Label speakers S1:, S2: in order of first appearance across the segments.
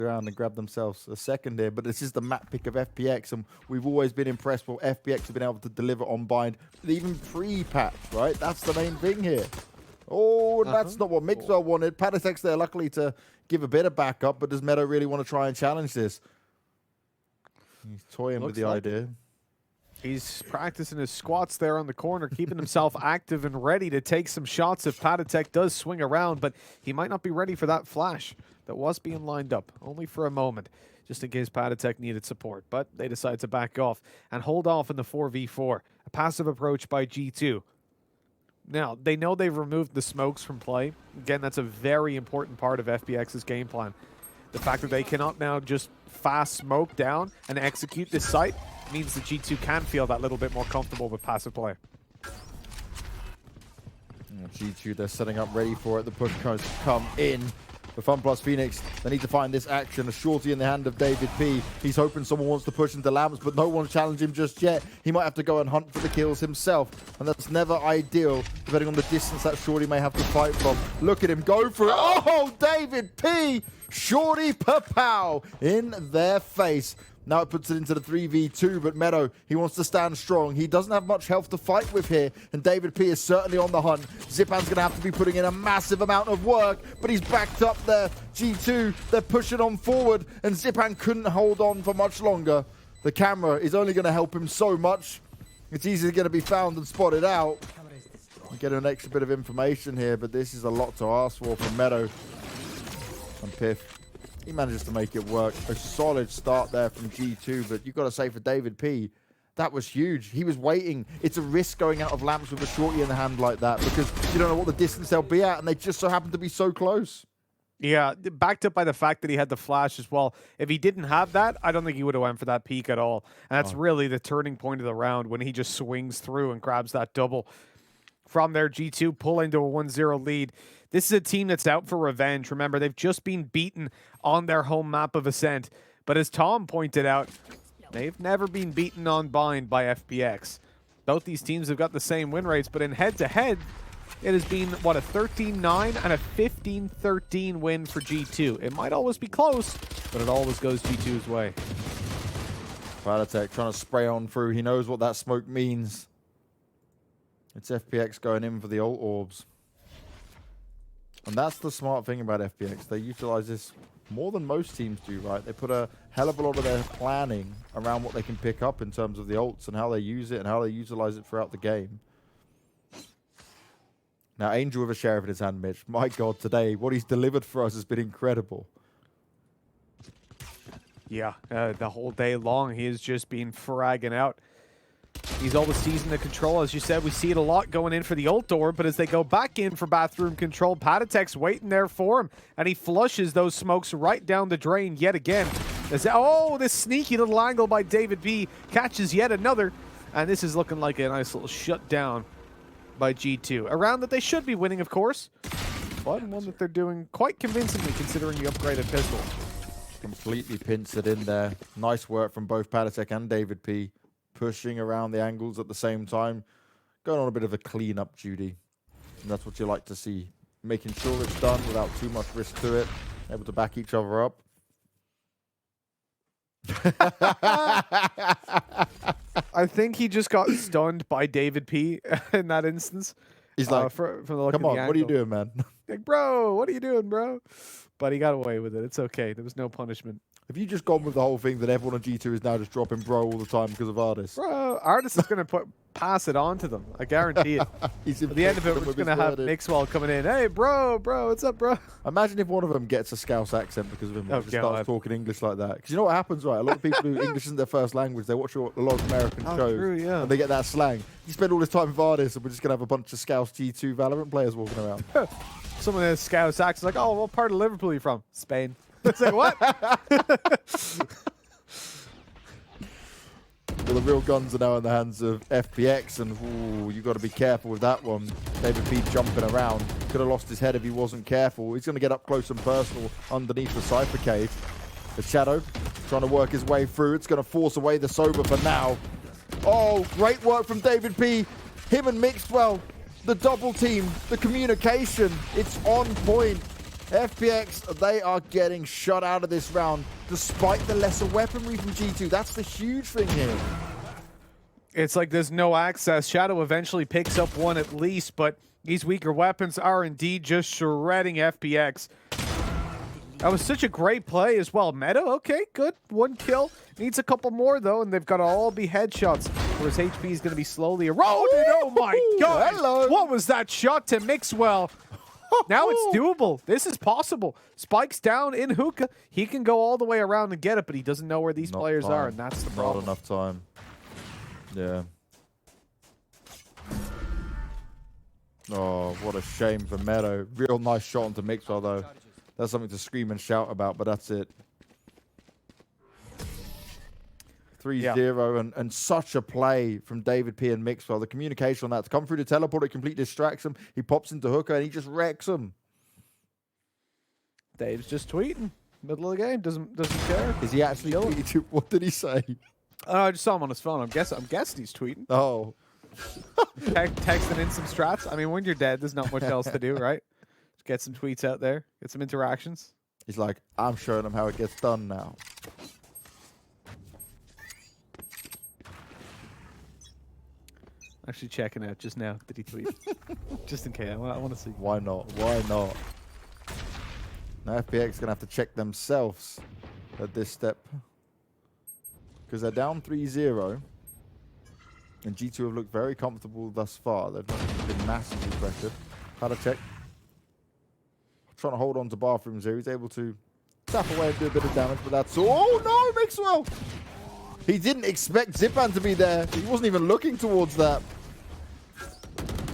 S1: around and grab themselves a second here, but this is the map pick of FPX, and we've always been impressed with what FPX have been able to deliver on bind, even pre-patch, right? That's the main thing here. Oh, and that's not what Mixwell wanted. Patatek's there luckily to give a bit of backup, but does Meadow really want to try and challenge this? He's toying with the idea.
S2: He's practicing his squats there on the corner, keeping himself active and ready to take some shots if Patatek does swing around, but he might not be ready for that flash that was being lined up, only for a moment, just in case Patatek needed support. But they decide to back off and hold off in the 4v4. A passive approach by G2. Now, they know they've removed the smokes from play. Again, that's a very important part of FPX's game plan. The fact that they cannot now just fast smoke down and execute this site means that G2 can feel that little bit more comfortable with passive play.
S1: G2, they're setting up ready for it. The push comes come in. The Fun Plus Phoenix, they need to find this action. A shorty in the hand of David P. He's hoping someone wants to push into Lamps, but no one's challenged him just yet. He might have to go and hunt for the kills himself, and that's never ideal, depending on the distance that shorty may have to fight from. Look at him go for it. Oh, David P. Shorty Papow in their face. Now it puts it into the 3v2, but Meadow, he wants to stand strong. He doesn't have much health to fight with here, and David P is certainly on the hunt. Zipan's going to have to be putting in a massive amount of work, but he's backed up there. G2, they're pushing on forward, and Zipan couldn't hold on for much longer. The camera is only going to help him so much. It's easily going to be found and spotted out. Get an extra bit of information here, but this is a lot to ask for from Meadow. And Piff, he manages to make it work. A solid start there from G2, but you've got to say for David P, that was huge. He was waiting. It's a risk going out of Lamps with a shorty in the hand like that because you don't know what the distance they'll be at, and they just so happen to be so close.
S2: Yeah, backed up by the fact that he had the flash as well. If he didn't have that, I don't think he would have went for that peak at all. And that's really the turning point of the round when he just swings through and grabs that double. From there, G2 pulling to a 1-0 lead. This is a team that's out for revenge. Remember, they've just been beaten on their home map of Ascent. But as Tom pointed out, they've never been beaten on bind by FPX. Both these teams have got the same win rates, but in head-to-head, it has been, what, a 13-9 and a 15-13 win for G2. It might always be close, but it always goes G2's way.
S1: Patatek trying to spray on through. He knows what that smoke means. It's FPX going in for the ult orbs. And that's the smart thing about FPX. They utilize this more than most teams do, right? They put a hell of a lot of their planning around what they can pick up in terms of the ults and how they use it and how they utilize it throughout the game. Now, Angel with a sheriff in his hand, Mitch. My God, today, what he's delivered for us has been incredible.
S2: Yeah, the whole day long, he has just been fragging out. He's always seizing the control. As you said, we see it a lot going in for the ult orb, but as they go back in for bathroom control, Patatek's waiting there for him, and he flushes those smokes right down the drain yet again. Oh, this sneaky little angle by David B catches yet another, and this is looking like a nice little shutdown by G2. A round that they should be winning, of course, but one that they're doing quite convincingly considering the upgraded pistol.
S1: Completely pins it in there. Nice work from both Patatek and David P. Pushing around the angles at the same time, going on a bit of a clean-up duty. And that's what you like to see. Making sure it's done without too much risk to it. Able to back each other up.
S2: I think he just got stunned by David P in that instance.
S1: He's like,
S2: from the look
S1: come
S2: of
S1: on,
S2: the
S1: what are you
S2: angle.
S1: doing, man?
S2: Like, bro, what are you doing, bro? But he got away with it. It's okay. There was no punishment.
S1: Have you just gone with the whole thing that everyone on G2 is now just dropping bro all the time because of Artis?
S2: Bro, Artis is going to pass it on to them. I guarantee it. At the end of it, we're just going to have Mixwell coming in. Hey, bro, what's up, bro?
S1: Imagine if one of them gets a Scouse accent because of him and just starts talking English like that. Because you know what happens, right? A lot of people who English isn't their first language, they watch a lot of American shows.
S2: True, yeah.
S1: And they get that slang. You spend all this time with Artis and we're just going to have a bunch of Scouse G2 Valorant players walking around.
S2: Someone in a Scouse accent like, oh, what part of Liverpool are you from? Spain. It's like, what?
S1: Well, the real guns are now in the hands of FPX, and ooh, you got to be careful with that one. David P jumping around. Could have lost his head if he wasn't careful. He's going to get up close and personal underneath the Cypher Cave. The Shadow trying to work his way through. It's going to force away the Sober for now. Oh, great work from David P. Him and Mixwell. The double team, the communication, it's on point. FPX, they are getting shut out of this round despite the lesser weaponry from G2. That's the huge thing here.
S2: It's like there's no access. Shadow eventually picks up one at least, but these weaker weapons are indeed just shredding FPX. That was such a great play as well. Meta, okay, good. 1 kill. Needs a couple more, though, and they've got to all be headshots, where his HP is going to be slowly eroded. Oh, my God.
S1: Hello.
S2: What was that shot to Mixwell? Now it's doable. This is possible. Spike's down in hookah. He can go all the way around and get it, but he doesn't know where these players are, and that's the problem.
S1: Not enough time. Yeah. Oh, what a shame for Meadow. Real nice shot onto Mixwell, though. That's something to scream and shout about, but that's it. 3-0, and such a play from David P and Mixwell. The communication on that to come through the teleport, it completely distracts him. He pops into hooker and he just wrecks him.
S2: Dave's just tweeting. Middle of the game, doesn't care.
S1: Is he actually tweeting? What did he say?
S2: I just saw him on his phone. I'm guessing he's tweeting.
S1: Oh.
S2: Texting in some strats. I mean, when you're dead, there's not much else to do, right? Just get some tweets out there, get some interactions.
S1: He's like, I'm showing him how it gets done now.
S2: Actually checking out just now. Did he tweet? Just in case. I want to see.
S1: Why not? Why not? Now FPX is going to have to check themselves at this step. Because they're down 3-0. And G2 have looked very comfortable thus far. They've not been massively pressured. Had a check. Trying to hold on to bathrooms here. He's able to tap away and do a bit of damage, but that's all. Oh no, Mixwell! He didn't expect Zipan to be there. He wasn't even looking towards that.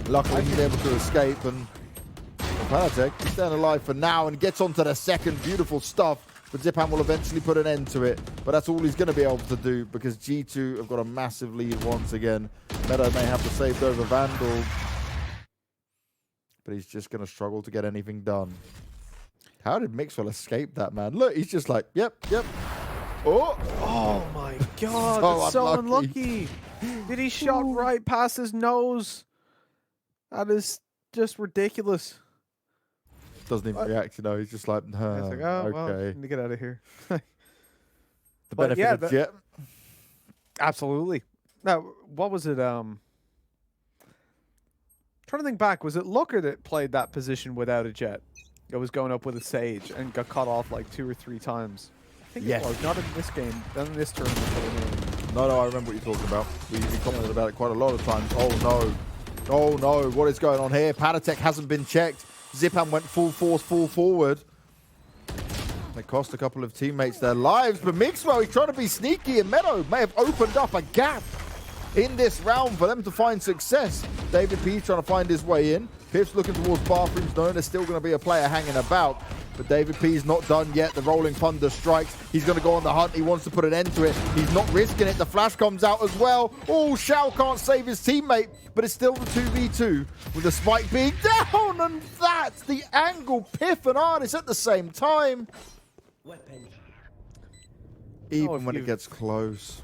S1: Luckily, he's able to escape, and Panatek, he's staying alive for now and gets onto the second. Beautiful stuff. But Zipan will eventually put an end to it. But that's all he's going to be able to do because G2 have got a massive lead once again. Meadow may have to save over Vandal. But he's just going to struggle to get anything done. How did Mixwell escape that, man? Look, he's just like, yep.
S2: Oh my God, that's so unlucky. Did he shot right past his nose? That is just ridiculous.
S1: Doesn't even react, you know. He's just like,
S2: okay. Well, need to get out of here.
S1: The benefit of Jett.
S2: Absolutely. Now, what was it? Trying to think back. Was it Looker that played that position without a Jett? It was going up with a Sage and got cut off like 2 or 3 times. I think it was. Not in this game. Not in this tournament.
S1: No, I remember what you're talking about. We commented about it quite a lot of times. Oh no. What is going on here? Panatek hasn't been checked. Zipan went full force, full forward. They cost a couple of teammates their lives, but Mixwell, he's trying to be sneaky, and Meadow may have opened up a gap in this round for them to find success. David P trying to find his way in. Pips looking towards bathrooms, knowing there's still going to be a player hanging about. But David P's not done yet. The rolling thunder strikes. He's going to go on the hunt. He wants to put an end to it. He's not risking it. The flash comes out as well. Oh, Shao can't save his teammate, but it's still the 2v2 with the spike being down. And that's the angle. Piff and Artis at the same time. Even when it gets close.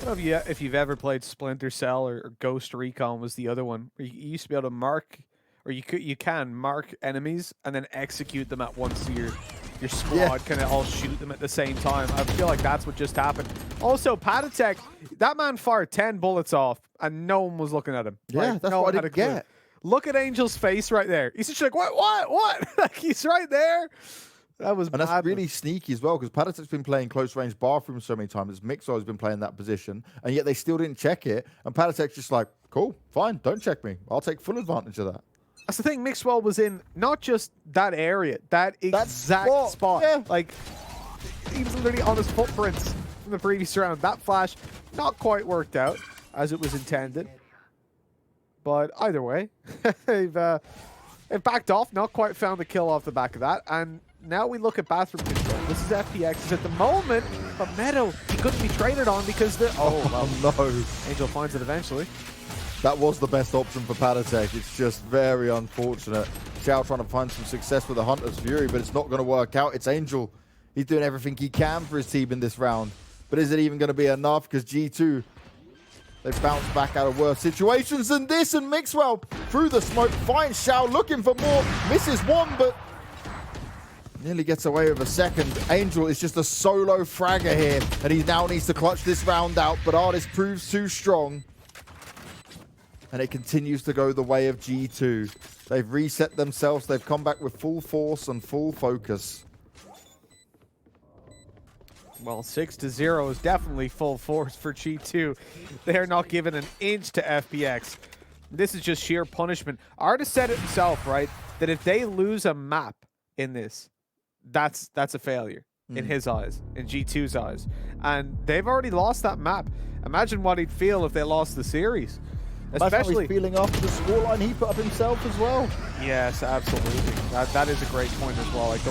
S2: I don't know if you've ever played Splinter Cell or Ghost Recon was the other one. You used to be able to mark, or you can mark enemies and then execute them at once. So your squad kind of all shoot them at the same time. I feel like that's what just happened. Also, Panatek, that man fired 10 bullets off and no one was looking at him.
S1: Yeah,
S2: like,
S1: that's
S2: no
S1: what
S2: one
S1: I didn't get.
S2: Look at Angel's face right there. He's just like, what? Like, he's right there. That was
S1: And that's really sneaky as well, because Panatek's been playing close-range bathroom so many times. Mixwell's been playing that position, and yet they still didn't check it. And Panatek's just like, cool, fine, don't check me. I'll take full advantage of that.
S2: That's the thing. Mixwell was in not just that area, that exact spot.
S1: Yeah.
S2: Like, he was literally on his footprints from the previous round. That flash not quite worked out as it was intended. But either way, they've backed off, not quite found the kill off the back of that. And now we look at bathroom control. This is FPX at the moment, but Meadow, he couldn't be traded on because the...
S1: Oh, no.
S2: Angel finds it eventually.
S1: That was the best option for Panatek. It's just very unfortunate. Xiao trying to find some success with the Hunter's Fury, but it's not going to work out. It's Angel. He's doing everything he can for his team in this round. But is it even going to be enough? Because G2, they've bounced back out of worse situations than this. And Mixwell, through the smoke, finds Xiao looking for more. Misses one, but Nearly gets away with a second. Angel is just a solo fragger here, and he now needs to clutch this round out, but Artist proves too strong. And it continues to go the way of G2. They've reset themselves. They've come back with full force and full focus.
S2: Well, 6-0 is definitely full force for G2. They're not giving an inch to FPX. This is just sheer punishment. Artist said it himself, right? That if they lose a map in this, that's a failure in his eyes, in G2's eyes. And they've already lost that map. Imagine what he'd feel if they lost the series.
S1: Especially feeling after the scoreline he put up himself as well.
S2: Yes, absolutely. That is a great point as well. Like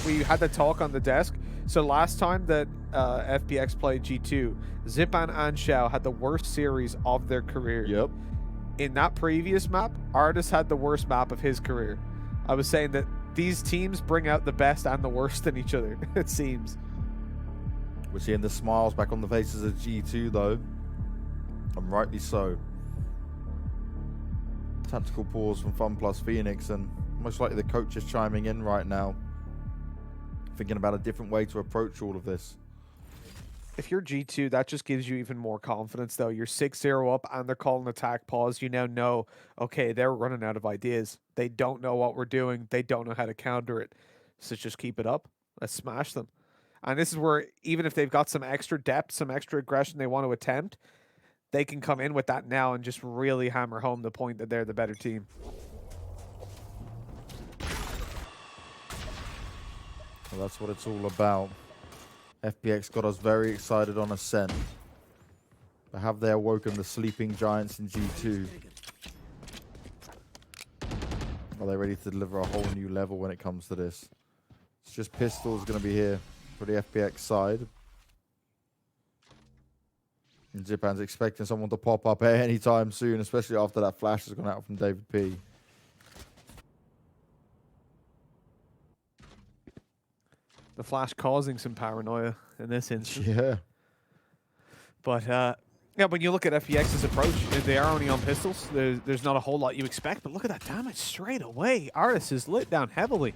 S2: we had the talk on the desk. So last time that FPX played G2, Zipan and Xiao had the worst series of their career.
S1: Yep. In
S2: that previous map, Artis had the worst map of his career. I was saying that these teams bring out the best and the worst in each other, it seems.
S1: We're seeing the smiles back on the faces of G2 though, and rightly so. Tactical pause from FunPlus Phoenix, and most likely the coach is chiming in right now, thinking about a different way to approach all of this.
S2: If you're G2, that just gives you even more confidence, though. You're 6-0 up, and they're calling attack pause. You now know, okay, they're running out of ideas. They don't know what we're doing. They don't know how to counter it. So just keep it up. Let's smash them. And this is where, even if they've got some extra depth, some extra aggression they want to attempt, they can come in with that now and just really hammer home the point that they're the better team.
S1: Well, that's what it's all about. FPX got us very excited on Ascent. But have they awoken the sleeping giants in G2? Are they ready to deliver a whole new level when it comes to this? It's just Pistol's going to be here for the FPX side. And Zipan's expecting someone to pop up anytime soon, especially after that flash has gone out from David P.
S2: The flash causing some paranoia in this instance.
S1: Yeah.
S2: But, yeah, when you look at FPX's approach, they are only on pistols. There's not a whole lot you expect, but look at that damage straight away. Artis is lit down heavily.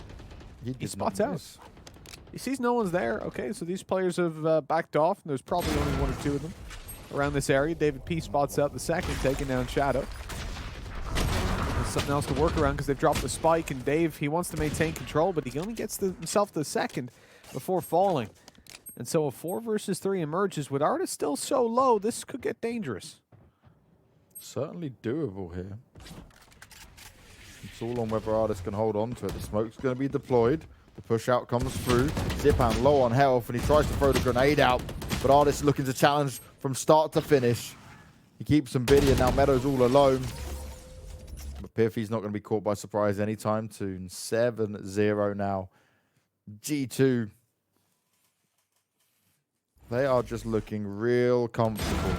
S2: He spots out. He sees no one's there. Okay, so these players have backed off, and there's probably only one or two of them around this area. David P spots out the second, taking down Shadow. There's something else to work around because they've dropped the spike, and Dave, he wants to maintain control, but he only gets himself the second before falling. And so a 4 versus 3 emerges. With Artis still so low, this could get dangerous.
S1: Certainly doable here. It's all on whether Artis can hold on to it. The smoke's going to be deployed. The push out comes through. Zipan low on health, and he tries to throw the grenade out. But Artis looking to challenge from start to finish. He keeps some biddy, and now Meadow's all alone. But Piffy's not going to be caught by surprise anytime soon. 7-0 now. G2. They are just looking real comfortable.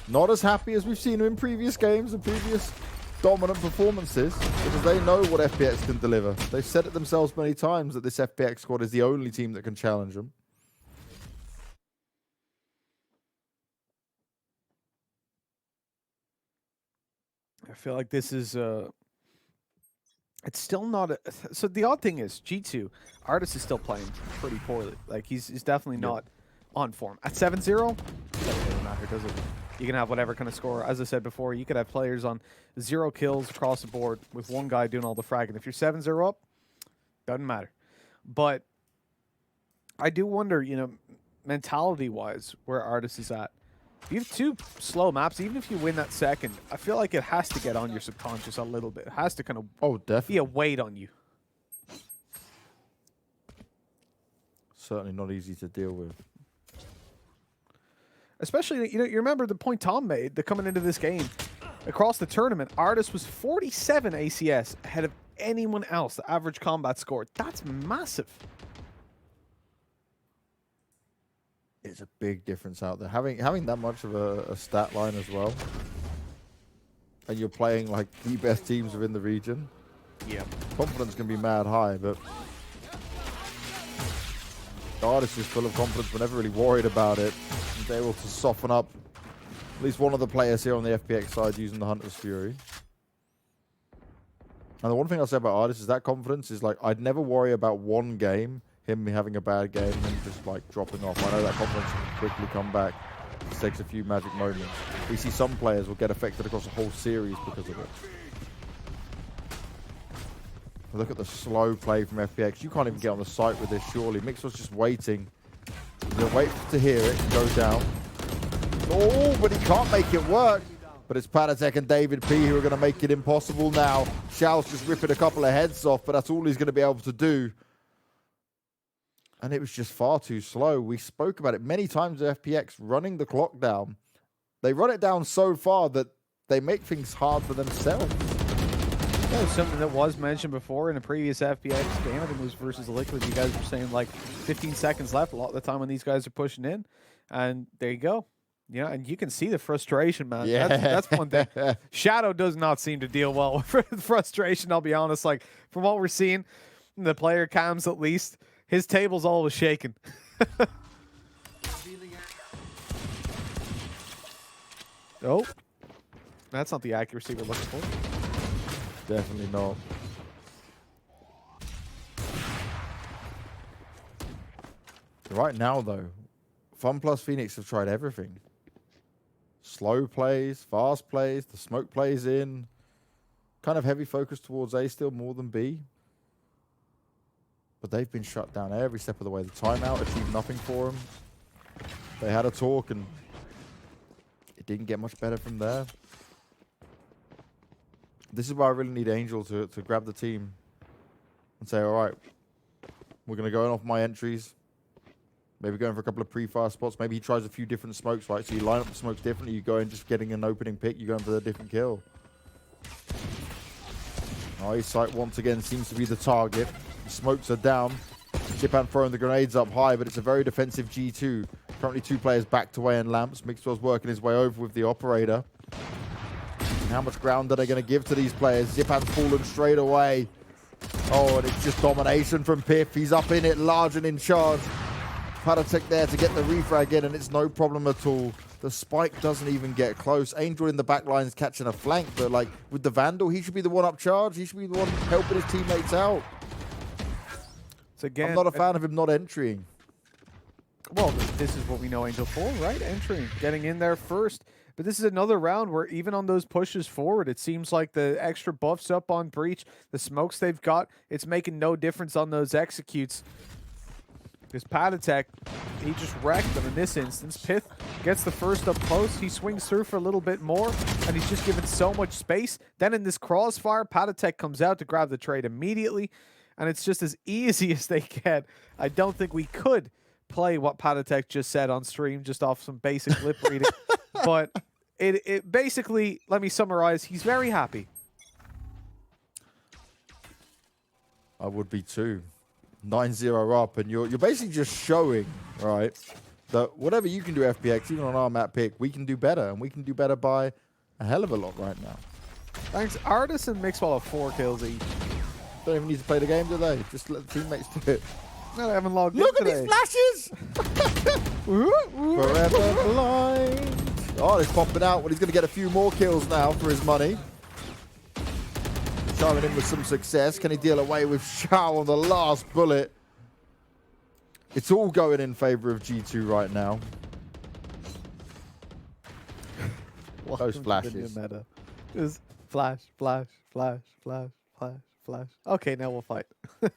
S1: Not as happy as we've seen them in previous games and previous dominant performances, because they know what FPX can deliver. They've said it themselves many times that this FPX squad is the only team that can challenge them.
S2: I feel like this is it's still not a, so the odd thing is G2 Artis is still playing pretty poorly. Like he's definitely not on form. At 7-0, doesn't really matter, does it? You can have whatever kind of score. As I said before, you could have players on 0 kills across the board with one guy doing all the fragging. If you're 7-0 up, doesn't matter. But I do wonder, you know, mentality-wise, where Artis is at. If you have 2 slow maps, even if you win that second, I feel like it has to get on your subconscious a little bit. It has to kind of
S1: definitely
S2: be a weight on you.
S1: Certainly not easy to deal with.
S2: Especially, you know, you remember the point Tom made, that coming into this game, across the tournament, Artis was 47 ACS ahead of anyone else, the average combat score. That's massive.
S1: It's a big difference out there. Having that much of a stat line as well, and you're playing like the best teams within the region.
S2: Yeah.
S1: Confidence can be mad high, but Artis is full of confidence. We're never really worried about it. He's able to soften up at least one of the players here on the FPX side using the Hunter's Fury. And the one thing I'll say about Artis is that confidence is like, I'd never worry about one game, him having a bad game and then just like dropping off. I know that confidence can quickly come back. It takes a few magic moments. We see some players will get affected across a whole series because of it. Look at the slow play from FPX. You can't even get on the site with this, surely. Mixwell's just waiting. He'll wait to hear it and go down. Oh, but he can't make it work. But it's Patatek and David P who are going to make it impossible now. Xiao's just ripping a couple of heads off, but that's all he's going to be able to do. And it was just far too slow. We spoke about it many times with FPX running the clock down. They run it down so far that they make things hard for themselves.
S2: That was something that was mentioned before in a previous FPX game. I think it was versus Liquid. You guys were saying like 15 seconds left a lot of the time when these guys are pushing in. And there you go. Yeah, and you can see the frustration, man.
S1: Yeah.
S2: That's one thing. Shadow does not seem to deal well with frustration, I'll be honest. Like, from what we're seeing, the player cams at least, his table's always shaking. Oh. That's not the accuracy we're looking for.
S1: Definitely not. Right now, though, FunPlus Phoenix have tried everything. Slow plays, fast plays, the smoke plays in. Kind of heavy focus towards A still more than B. But they've been shut down every step of the way. The timeout achieved nothing for them. They had a talk and it didn't get much better from there. This is why I really need Angel to grab the team and say, all right, we're going to go in off my entries. Maybe going for a couple of pre-fire spots. Maybe he tries a few different smokes, right? So you line up the smokes differently. You go in just getting an opening pick. You're going for a different kill. Ice Sight once again seems to be the target. The smokes are down. Jipan throwing the grenades up high, but it's a very defensive G2. Currently 2 players backed away in lamps. Mixwell's working his way over with the operator. And how much ground are they going to give to these players? Zipan's fallen straight away. Oh, and it's just domination from Piff. He's up in it, large and in charge. Patatek there to get the refrag in, and it's no problem at all. The spike doesn't even get close. Angel in the back line is catching a flank, but like with the Vandal, he should be the one up charge. He should be the one helping his teammates out.
S2: So again,
S1: I'm not a fan of him not entering.
S2: Well, this is what we know Angel for, right? Entering, getting in there first. But this is another round where even on those pushes forward, it seems like the extra buffs up on Breach, the smokes they've got, it's making no difference on those executes. Because Patatek, he just wrecked them in this instance. Pith gets the first up close. He swings through for a little bit more, and he's just given so much space. Then in this crossfire, Patatek comes out to grab the trade immediately, and it's just as easy as they get. I don't think we could play what Patatek just said on stream, just off some basic lip reading. But it basically, let me summarize, he's very happy.
S1: I would be too. 9-0 up, and you're basically just showing, right, that whatever you can do FPX, even on our map pick, we can do better, and we can do better by a hell of a lot right now.
S2: Thanks. Artis and Mixwell have 4 kills each.
S1: Don't even need to play the game, do they? Just let the teammates do it.
S2: No, they haven't logged
S1: Look
S2: in
S1: at
S2: today.
S1: these flashes! Forever blind. Oh, he's popping out. Well, he's going to get a few more kills now for his money. Chiming in with some success. Can he deal away with Xiao on the last bullet? It's all going in favor of G2 right now. Those flashes.
S2: Meta. Just flash, flash, flash, flash, flash, flash. Okay, now we'll fight.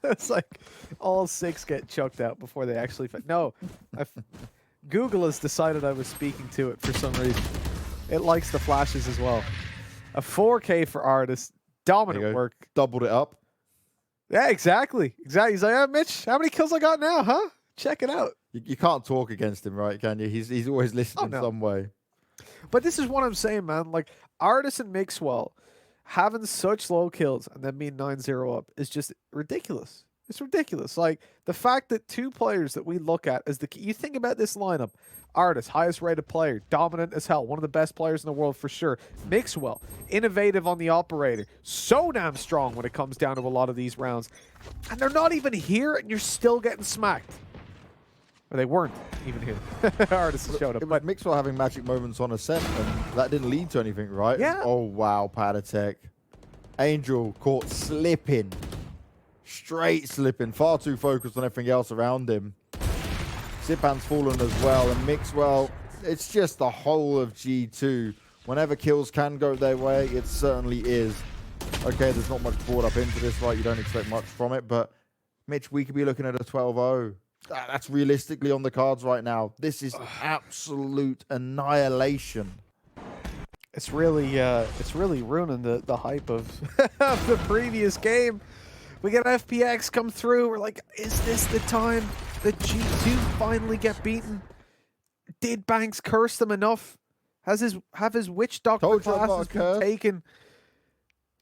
S2: It's like all 6 get choked out before they actually fight. No, Google has decided I was speaking to it for some reason. It likes the flashes as well. A 4K for Artis. Dominant work.
S1: Doubled it up.
S2: Yeah, exactly. Exactly. He's like, yeah, Mitch, how many kills I got now, huh? Check it out.
S1: You can't talk against him, right, can you? He's always listening in some way.
S2: But this is what I'm saying, man. Like, Artis and Mixwell having such low kills and then being 9-0 up is just ridiculous. It's ridiculous. Like, the fact that 2 players that we look at as the key. You think about this lineup. Artis, highest rated player, dominant as hell, one of the best players in the world for sure. Mixwell, innovative on the operator, so damn strong when it comes down to a lot of these rounds. And they're not even here, and you're still getting smacked. Or they weren't even here. Artis showed up.
S1: It was Mixwell having magic moments on ascent, and that didn't lead to anything, right?
S2: Yeah.
S1: Oh, wow, Patatek. Angel caught slipping. Straight slipping. Far too focused on everything else around him. Zipan's fallen as well. And Mixwell, it's just the whole of G2. Whenever kills can go their way, it certainly is. Okay, there's not much brought up into this, right? You don't expect much from it. But, Mitch, we could be looking at a 12-0. That's realistically on the cards right now. This is absolute annihilation.
S2: It's really ruining the hype of, of the previous game. We get FPX come through. We're like, is this the time that G2 finally get beaten? Did Banks curse them enough? Have his Witch Doctor classes been taken?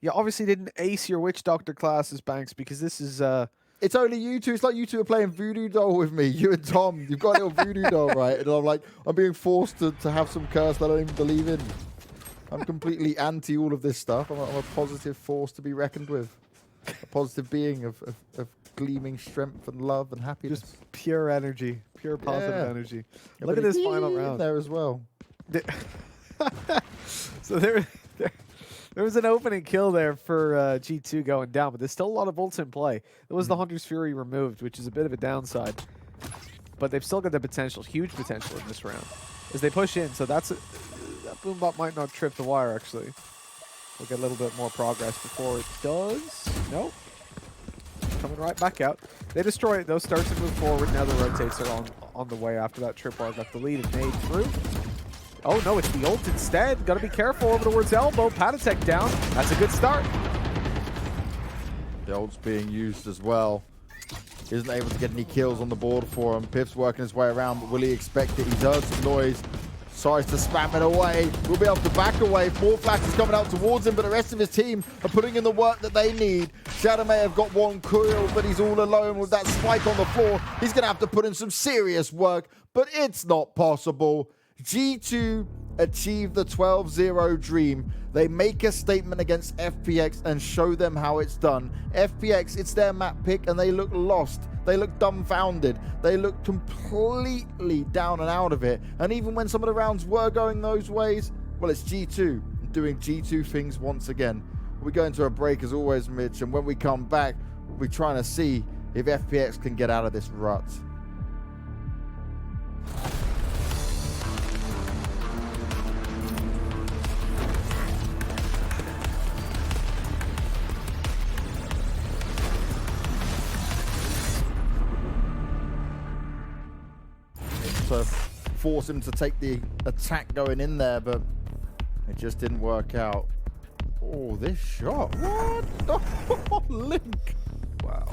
S2: You obviously didn't ace your Witch Doctor classes, Banks, because this is
S1: it's only you two. It's like you two are playing Voodoo Doll with me. You and Tom. You've got a little Voodoo Doll, right? And I'm like, I'm being forced to have some curse that I don't even believe in. I'm completely anti all of this stuff. I'm a positive force to be reckoned with. A positive being of gleaming strength and love and happiness.
S2: Just pure energy. Pure positive energy. Yeah, look at this final round.
S1: There as well.
S2: So there was an opening kill there for G2 going down, but there's still a lot of ults in play. There was the Hunter's Fury removed, which is a bit of a downside. But they've still got the potential, huge potential in this round, as they push in. So that Boombot might not trip the wire, actually. We'll get a little bit more progress before it does. Nope. Coming right back out. They destroy it, though, start to move forward. Now the rotates are on the way after that tripwire got the lead and made through. Oh no, it's the ult instead. Gotta be careful over towards elbow. Patatek down. That's a good start.
S1: The ult's being used as well. He isn't able to get any kills on the board for him. Piff's working his way around, but will he expect it? He's heard some noise. Tries to spam it away. We'll be able to back away. More flashes coming out towards him, but the rest of his team are putting in the work that they need. Shadow may have got one kill, but he's all alone with that spike on the floor. He's going to have to put in some serious work, but it's not possible. G2 achieve the 12-0 dream. They make a statement against FPX and show them how it's done. FPX, it's their map pick, and they look lost. They look dumbfounded. They look completely down and out of it. And even when some of the rounds were going those ways, well, it's G2 doing G2 things once again. We go into a break as always, Mitch, and when we come back, we'll be trying to see if FPX can get out of this rut. To force him to take the attack going in there, but it just didn't work out. Oh, this shot. What? Oh, Link.
S2: Wow.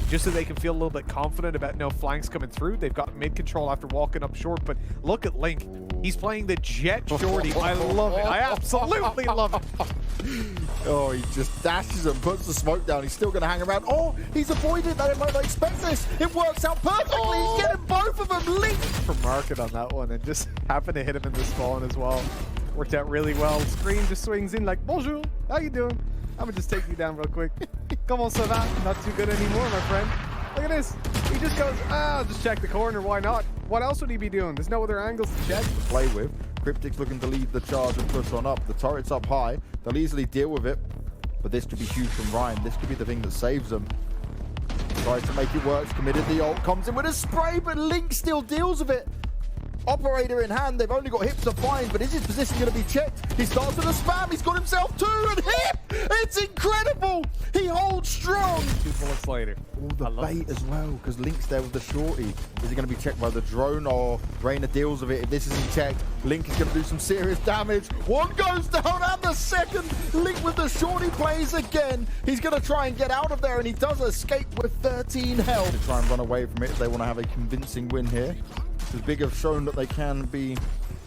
S2: Just so they can feel a little bit confident about no flanks coming through. They've got mid control after walking up short, but look at Link. He's playing the Jett shorty. I love it. I absolutely love it.
S1: Oh, he just dashes and puts the smoke down. He's still going to hang around. Oh, he's avoided that. I might not expect this. It works out perfectly. Oh. He's getting both of them. Link.
S2: For market on that one, and just happened to hit him in the spawn as well. Worked out really well. Screen just swings in like, bonjour, how you doing? I'm gonna just take you down real quick. Come on, ça va? Not too good anymore, my friend. Look at this. He just goes, just check the corner. Why not? What else would he be doing? There's no other angles to check.
S1: To play with. Cryptic's looking to lead the charge and push on up. The turret's up high. They'll easily deal with it. But this could be huge from Ryan. This could be the thing that saves them. Tries to make it work. Committed the ult. Comes in with a spray, but Link still deals with it. Operator in hand. They've only got Hip to find, but is his position going to be checked? He starts with a spam. He's got himself two, and Hip! It's incredible! He holds strong.
S2: 2 bullets later.
S1: All the bait as well, because Link's there with the shorty. Is he going to be checked by the drone, or Reyna deals with it? If this isn't checked, Link is going to do some serious damage. One goes down, and the second. Link with the shorty plays again. He's going to try and get out of there, and he does escape with 13 health. To try and run away from it if they want to have a convincing win here. Because Big have shown that they can be,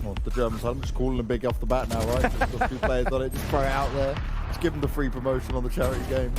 S1: well, the Germans, I'm just calling them Big off the bat now, right? Just got 2 players on it, just throw it out there. Just give them the free promotion on the charity game.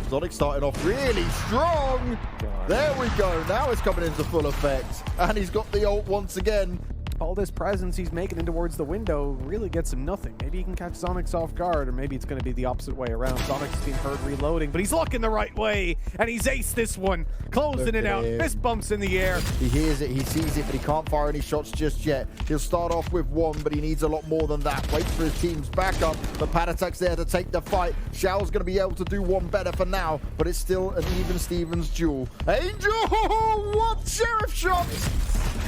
S1: Zonic starting off really strong. God. There we go. Now it's coming into full effect. And he's got the ult once again.
S2: all this presence he's making in towards the window really gets him nothing. Maybe he can catch Zonic's off guard, or maybe it's going to be the opposite way around. Zonic's being heard reloading, but he's looking the right way, and he's aced this one, closing it out. Fist bumps in the air.
S1: He hears it, he sees it, but he can't fire any shots just yet. He'll start off with one, but he needs a lot more than that. Waits for his team's backup. The pad attack's there to take the fight. Xiao's going to be able to do one better for now, but it's still an even Stevens duel. Angel, what sheriff shots?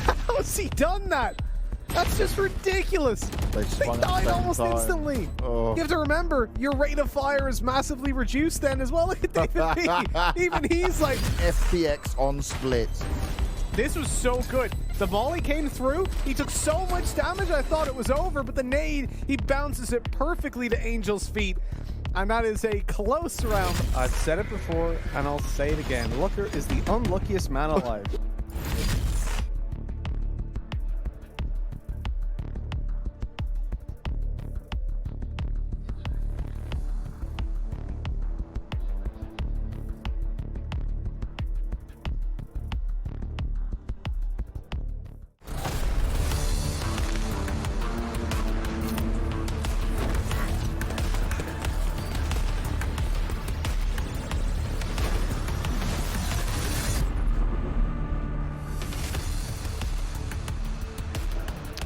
S2: How has he done that? That's just ridiculous. They died almost instantly. Oh. You have to remember, your rate of fire is massively reduced then as well. Look at David P. Even he's like...
S1: FPX on split.
S2: This was so good. The volley came through. He took so much damage, I thought it was over, but the nade, he bounces it perfectly to Angel's feet. And that is a close round.
S3: I've said it before, and I'll say it again. Looker is the unluckiest man alive.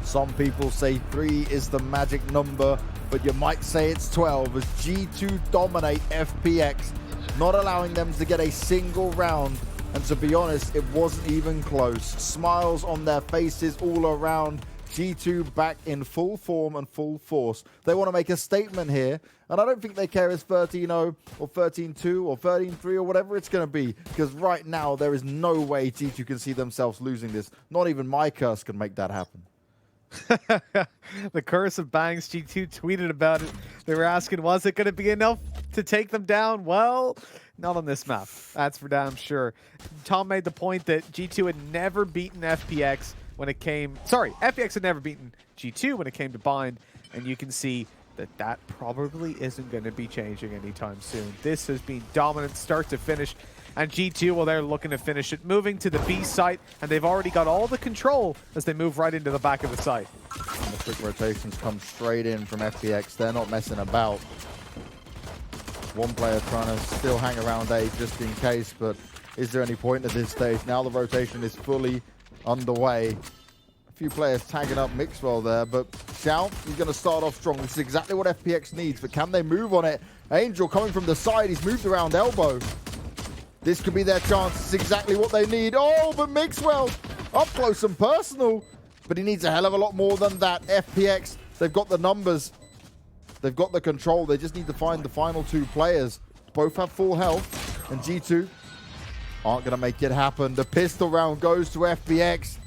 S1: Some people say 3 is the magic number, but you might say it's 12 as G2 dominate FPX, not allowing them to get a single round. And to be honest, it wasn't even close. Smiles on their faces all around. G2 back in full form and full force. They want to make a statement here, and I don't think they care if it's 13-0 or 13-2 or 13-3 or whatever it's going to be, because right now there is no way G2 can see themselves losing this. Not even my curse can make that happen.
S2: The curse of Bangs. G2 tweeted about it. They were asking, was it going to be enough to take them down? Well, not on this map. That's for damn sure. Tom made the point that G2 had never beaten FPX when it came... Sorry, FPX had never beaten G2 when it came to Bind, and you can see that that probably isn't going to be changing anytime soon. This has been dominant start to finish, and G2, well, they're looking to finish it, moving to the B site, and they've already got all the control as they move right into the back of the site.
S1: And the quick rotations come straight in from FPX. They're not messing about. One player trying to still hang around A just in case, but is there any point at this stage? Now the rotation is fully underway. A few players tagging up Mixwell there, but Xiao, he's going to start off strong. This is exactly what FPX needs, but can they move on it? Angel coming from the side, he's moved around elbow. This could be their chance. It's exactly what they need. Oh, but Mixwell up close and personal. But he needs a hell of a lot more than that. FPX, they've got the numbers. They've got the control. They just need to find the final 2 players. Both have full health. And G2 aren't going to make it happen. The pistol round goes to FPX.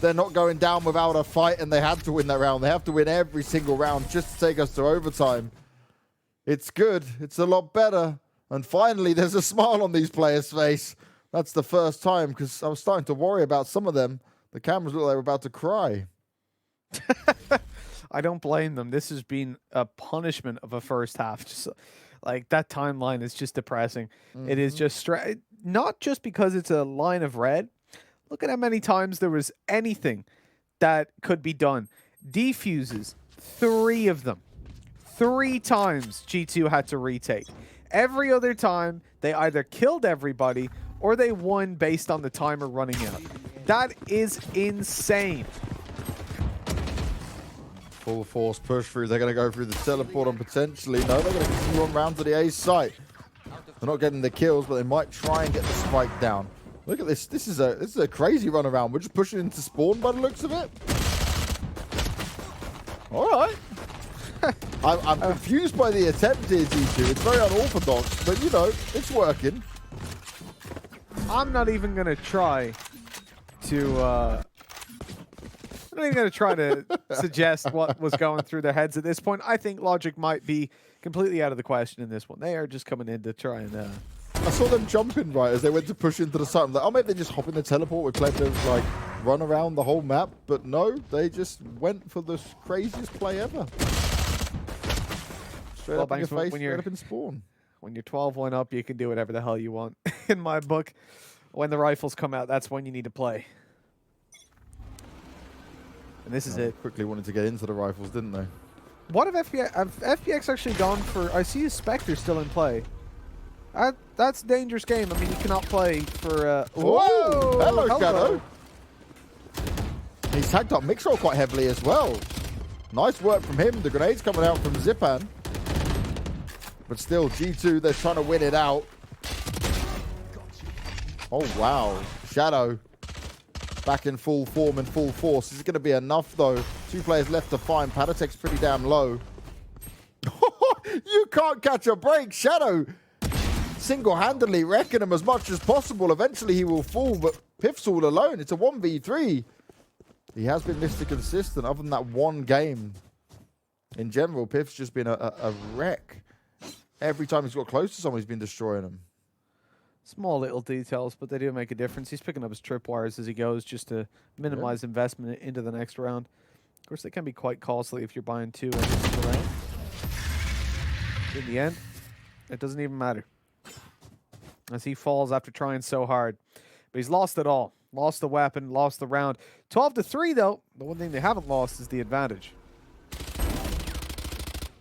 S1: They're not going down without a fight, and they had to win that round. They have to win every single round just to take us to overtime. It's good. It's a lot better. And finally, there's a smile on these players' face. That's the first time, because I was starting to worry about some of them. The cameras look like they were about to cry.
S2: I don't blame them. This has been a punishment of a first half. Just like that timeline is just depressing. It is just not just because it's a line of red. Look at how many times there was anything that could be done. Defuses, 3 of them. 3 times G2 had to retake. Every other time, they either killed everybody or they won based on the timer running out. That is insane.
S1: Full force push through. They're going to go through the teleport and potentially... No, they're going to continue on round to the A site. They're not getting the kills, but they might try and get the spike down. Look at this. This is a crazy run around. We're just pushing into spawn by the looks of it. All right. I'm confused by the attempt here, G2. It's very unorthodox, but, you know, it's working.
S2: I'm not even going to try to... I'm not even going to try to suggest what was going through their heads at this point. I think logic might be completely out of the question in this one. They are just coming in to try and...
S1: I saw them jumping right as they went to push into the site. I'm like, oh, maybe they just hop in the teleport with plenty of, like, run around the whole map. But no, they just went for the craziest play ever. Straight up in your face, straight up in spawn.
S2: When you're 12-1 up, you can do whatever the hell you want. In my book, when the rifles come out, that's when you need to play. And this is it.
S1: Quickly wanted to get into the rifles, didn't they?
S2: What have FPX actually gone for? I see his Spectre still in play. That's a dangerous game. I mean, you cannot play for...
S1: Whoa! Hello, Shadow. He's tagged up Mixroll quite heavily as well. Nice work from him. The grenades coming out from Zipan. But still, G2, they're trying to win it out. Oh, wow. Shadow back in full form and full force. Is it going to be enough, though? 2 players left to find. Padatek's pretty damn low. You can't catch a break. Shadow single-handedly wrecking him as much as possible. Eventually, he will fall, but Piff's all alone. It's a 1v3. He has been Mr. Consistent other than that one game. In general, Piff's just been a wreck. Every time he's got close to someone, he's been destroying them.
S2: Small little details, but they do make a difference. He's picking up his tripwires as he goes just to minimize investment into the next round. Of course, they can be quite costly if you're buying 2 every single round. In the end, it doesn't even matter. As he falls after trying so hard. But he's lost it all. Lost the weapon, lost the round. 12-3, though. The one thing they haven't lost is the advantage.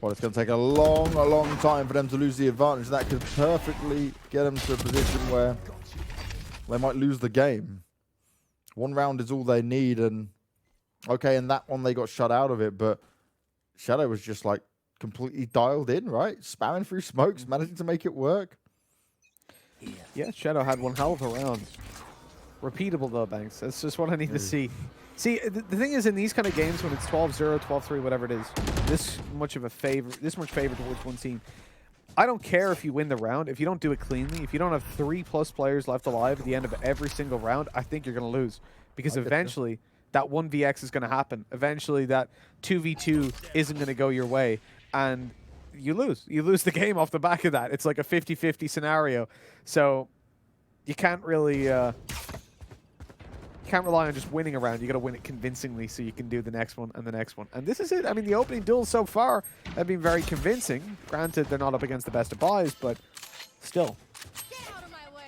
S1: Well, it's going to take a long time for them to lose the advantage. That could perfectly get them to a position where they might lose the game. 1 round is all they need. And okay, in that one, they got shut out of it. But Shadow was just like completely dialed in, right? Spamming through smokes, managing to make it work.
S2: Yeah, Shadow had one hell of a round. Repeatable, though, Banks. That's just what I need to see. See, the thing is, in these kind of games, when it's 12-0, 12-3, whatever it is, this much favor towards one team, I don't care if you win the round. If you don't do it cleanly, if you don't have 3+ players left alive at the end of every single round, I think you're going to lose. Because eventually, that 1vx is going to happen. Eventually, that 2v2 isn't going to go your way. And you lose. You lose the game off the back of that. It's like a 50-50 scenario. So you can't really... can't rely on just winning a round. You got to win it convincingly so you can do the next one and the next one. And this is it. I mean, the opening duels so far have been very convincing. Granted, they're not up against the best of buys, but still.
S4: Get out of my way.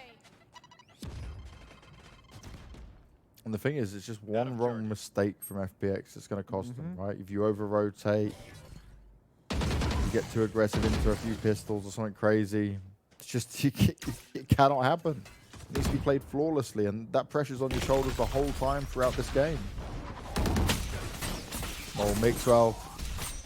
S1: And the thing is, it's just one wrong mistake from FPX that's going to cost them, right? If you over-rotate, you get too aggressive into a few pistols or something crazy, it's just, it cannot happen. It needs to be played flawlessly, and that pressure's on your shoulders the whole time throughout this game. Oh, Mixwell,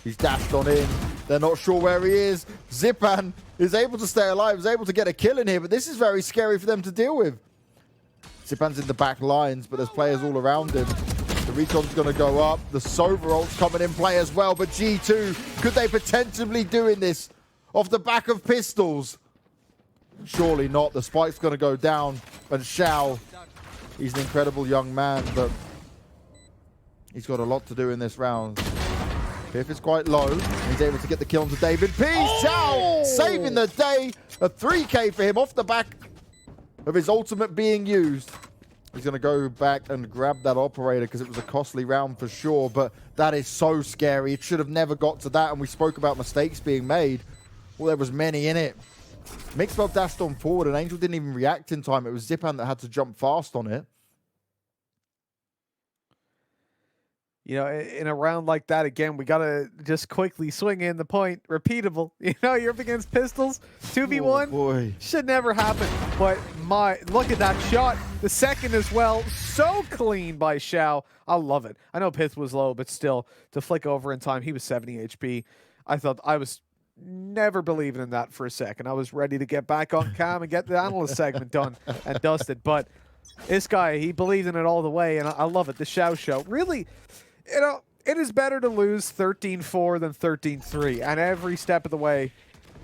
S1: he's dashed on in. They're not sure where he is. Zipan is able to stay alive, is able to get a kill in here, but this is very scary for them to deal with. Zipan's in the back lines, but there's players all around him. The recon's going to go up. The Sova ult's coming in play as well, but G2, could they potentially doing this off the back of pistols? Surely not. The spike's going to go down. And Shao, he's an incredible young man, but he's got a lot to do in this round. Piff is quite low. He's able to get the kill onto David P. Shao saving the day. A 3K for him off the back of his ultimate being used. He's going to go back and grab that operator because it was a costly round for sure, but that is so scary. It should have never got to that, and we spoke about mistakes being made. Well, there was many in it. Mixwell dashed on forward, and Angel didn't even react in time. It was Zipan that had to jump fast on it.
S2: You know, in a round like that, again, we got to just quickly swing in the point. Repeatable. You know, you're up against pistols. 2v1.
S1: Oh, boy.
S2: Should never happen. But look at that shot. The second as well. So clean by Shao. I love it. I know Pith was low, but still, to flick over in time, he was 70 HP. I was never believing in that for a second. I was ready to get back on cam and get the analyst segment done and dusted. But this guy, he believed in it all the way, and I love it. The Shao show. Really, you know, it is better to lose 13-4 than 13-3. And every step of the way,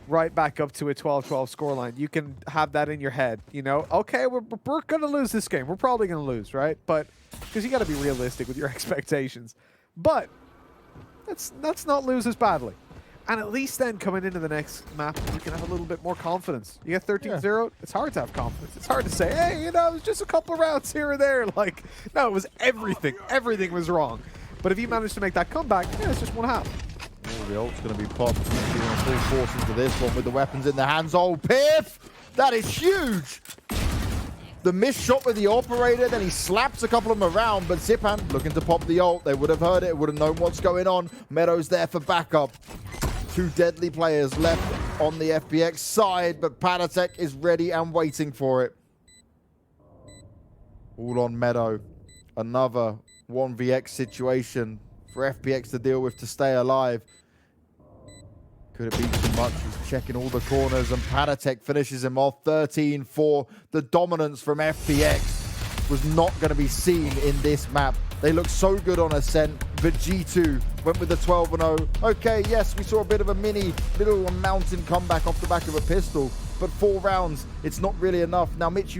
S2: right back up to a 12-12 scoreline. You can have that in your head, you know? Okay, we're going to lose this game. We're probably going to lose, right? But, because you got to be realistic with your expectations. But, let's not lose as badly. And at least then, coming into the next map, you can have a little bit more confidence. You get 13-0, it's hard to have confidence. It's hard to say, hey, you know, it was just a couple of rounds here or there. Like, no, it was everything. Everything was wrong. But if you manage to make that comeback, yeah, it's just one half.
S1: Oh, the ult's going to be popped. He's going to full force into this one with the weapons in the hands. Oh, Piff! That is huge! The missed shot with the operator, then he slaps a couple of them around, but Zipan looking to pop the ult. They would have heard it, would have known what's going on. Meadows there for backup. 2 deadly players left on the FPX side, but Patatek is ready and waiting for it. All on Meadow. Another 1vx situation for FPX to deal with to stay alive. Could it be too much? He's checking all the corners, and Patatek finishes him off 13-4. The dominance from FPX was not going to be seen in this map. They look so good on Ascent, but G2 went with the 12-0. Okay, yes, we saw a bit of a little mountain comeback off the back of a pistol, but 4 rounds, it's not really enough. Now, Mitch,